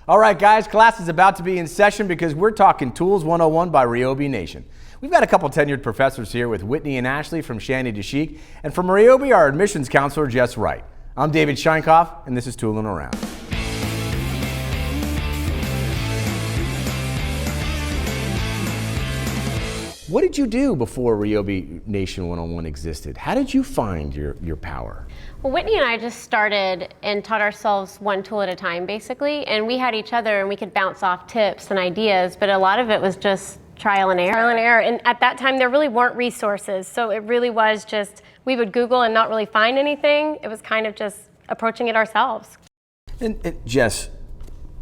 All right, guys, class is about to be in session because we're talking Tools 101 by Ryobi Nation. We've got a couple tenured professors here with Whitney and Ashley from Shanty to Chic, and from Ryobi, our admissions counselor, Jess Wright. I'm David Scheinkoff, and this is Toolin Around. What did you do before Ryobi Nation 101 existed? How did you find your power? Well, Whitney and I just started and taught ourselves one tool at a time, basically, and we had each other and we could bounce off tips and ideas, but a lot of it was just trial and error. Trial and error, and at that time there really weren't resources, so it really was just, we would Google and not really find anything. It was kind of just approaching it ourselves. And Jess,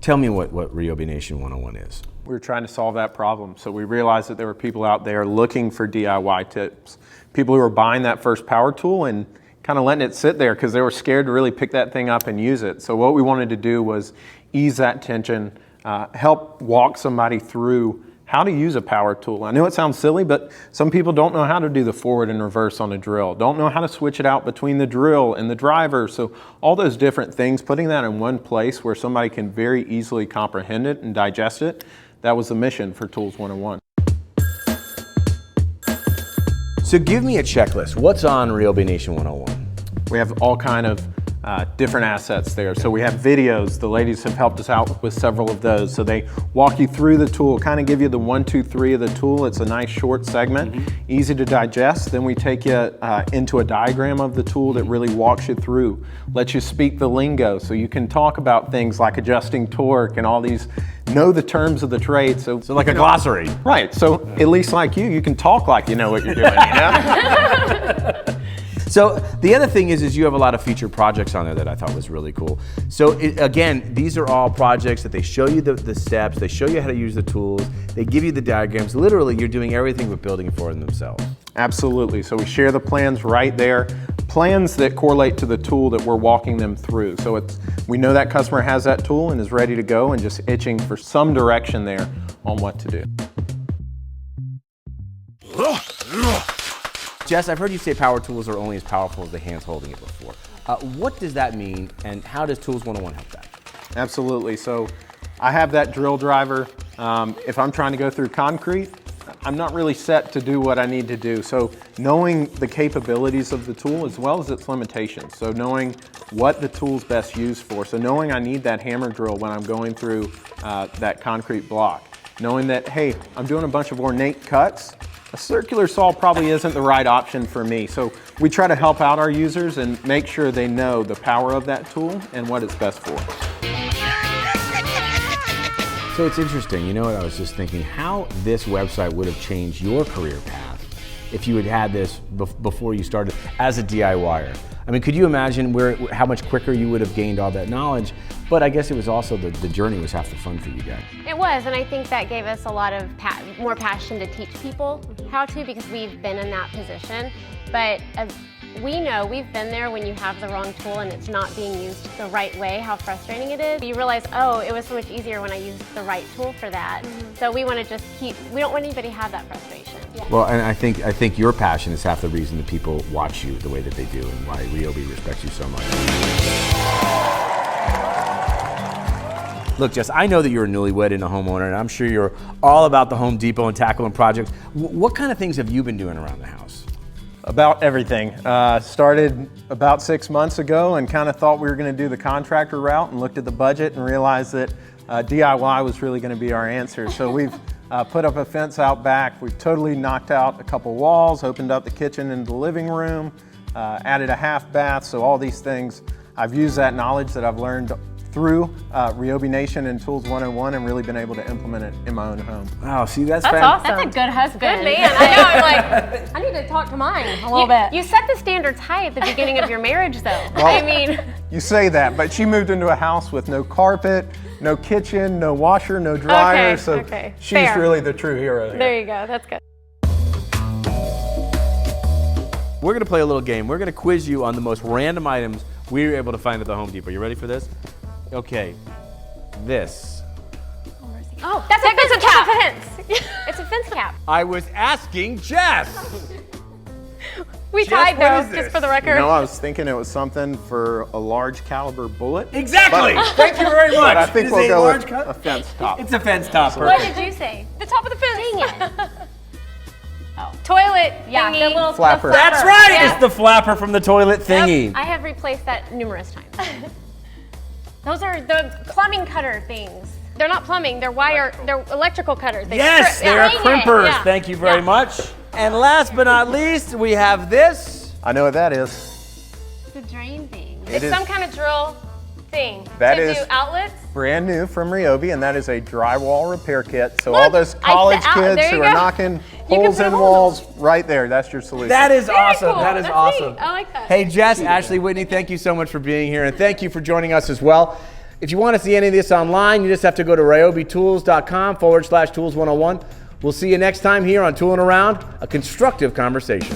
tell me what Ryobi Nation 101 is. We were trying to solve that problem. So we realized that there were people out there looking for DIY tips. People who were buying that first power tool and kind of letting it sit there because they were scared to really pick that thing up and use it. So what we wanted to do was ease that tension, help walk somebody through how to use a power tool. I know it sounds silly, but some people don't know how to do the forward and reverse on a drill, don't know how to switch it out between the drill and the driver. So all those different things, putting that in one place where somebody can very easily comprehend it and digest it, that was the mission for Tools 101. So give me a checklist. What's on Ryobi Nation 101? We have all kind of different assets there. So we have videos. The ladies have helped us out with several of those. So they walk you through the tool, kind of give you the 1, 2, 3 of the tool. It's a nice short segment, easy to digest. Then we take you into a diagram of the tool that really walks you through, lets you speak the lingo so you can talk about things like adjusting torque and all these, know the terms of the trade. So like a glossary. Right, so at least like you can talk like you know what you're doing, you know? So the other thing is you have a lot of featured projects on there that I thought was really cool. So again, these are all projects that they show you the steps, they show you how to use the tools, they give you the diagrams. Literally, you're doing everything but building it for them themselves. Absolutely, so we share the plans right there. Plans that correlate to the tool that we're walking them through. So we know that customer has that tool and is ready to go and just itching for some direction there on what to do. Jess, I've heard you say power tools are only as powerful as the hands holding it before. What does that mean, and how does Tools 101 help that? Absolutely, so I have that drill driver. If I'm trying to go through concrete, I'm not really set to do what I need to do. So knowing the capabilities of the tool as well as its limitations. So knowing what the tool's best used for. So knowing I need that hammer drill when I'm going through that concrete block. Knowing that, hey, I'm doing a bunch of ornate cuts, a circular saw probably isn't the right option for me. So we try to help out our users and make sure they know the power of that tool and what it's best for. So it's interesting, you know what, I was just thinking how this website would have changed your career path if you had had this before you started as a DIYer. I mean, could you imagine how much quicker you would have gained all that knowledge? But I guess it was also the journey was half the fun for you guys. It was, and I think that gave us a lot of more passion to teach people how to, because we've been in that position. But as we know, we've been there when you have the wrong tool and it's not being used the right way, how frustrating it is. You realize, oh, it was so much easier when I used the right tool for that. So we want to just we don't want anybody to have that frustration. Yeah. Well, and I think your passion is half the reason that people watch you the way that they do and why Ryobi respects you so much. Look, Jess, I know that you're a newlywed and a homeowner, and I'm sure you're all about the Home Depot and tackling projects. What kind of things have you been doing around the house? About everything. Started about 6 months ago and kind of thought we were going to do the contractor route and looked at the budget and realized that DIY was really going to be our answer. So we've put up a fence out back. We've totally knocked out a couple walls, opened up the kitchen and the living room, added a half bath. So all these things, I've used that knowledge that I've learned through Ryobi Nation and Tools 101 and really been able to implement it in my own home. Wow, see, that's awesome. That's a good husband. Good man. I know, I'm like, I need to talk to mine a little bit. You set the standards high at the beginning of your marriage, though. Well, I mean, you say that, but she moved into a house with no carpet, no kitchen, no washer, no dryer, so she's Fair. really the true hero here. There you go, that's good. We're gonna play a little game. We're gonna quiz you on the most random items we were able to find at the Home Depot. You ready for this? Okay, this. Oh, that's a fence cap. It's a fence cap. I was asking Jess. We Jess, tied what is though, this? just for the record. No, I was thinking it was something for a large caliber bullet. Exactly. Thank you very much. But I think It is we'll a go large with cut. a fence top. It's a fence top. What Perfect. did you say? The top of the fence. Dang it. Toilet Yeah, thingy. the little Flapper. That's right. Yeah. It's the flapper from the toilet thingy. I have replaced that numerous times. Those are the plumbing cutter things. They're not plumbing, they're wire, they're electrical cutters. They Yes, strip- they are Dang it. crimpers. Yeah. Thank you very Yeah. much. And last but not least, we have this. I know what that is. The drain thing. It It's is some kind of drill thing. That to is- do outlets. brand new from Ryobi, and that is a drywall repair kit. So Look, all those I college said out- kids there you who go. are knocking can holes put a in hole in walls, right there, that's your solution. That is Very awesome. cool. That is That's awesome. neat. I like that. Hey, Jess, Ashley, Whitney, thank you so much for being here, and thank you for joining us as well. If you want to see any of this online, you just have to go to ryobitools.com/tools101. We'll see you next time here on Toolin Around, a constructive conversation.